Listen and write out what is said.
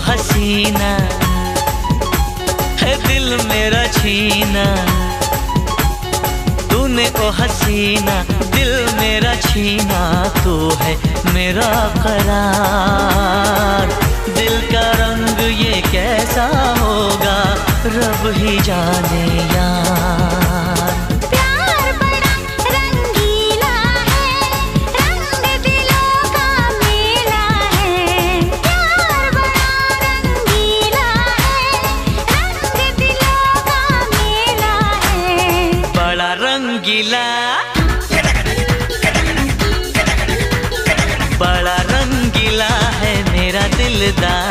हसीना है दिल मेरा छीना, तूने ओ हसीना दिल मेरा छीना। तू है मेरा करार, दिल का रंग ये कैसा होगा रब ही जाने यार। रंगीला बड़ा रंगीला है मेरा दिलदार।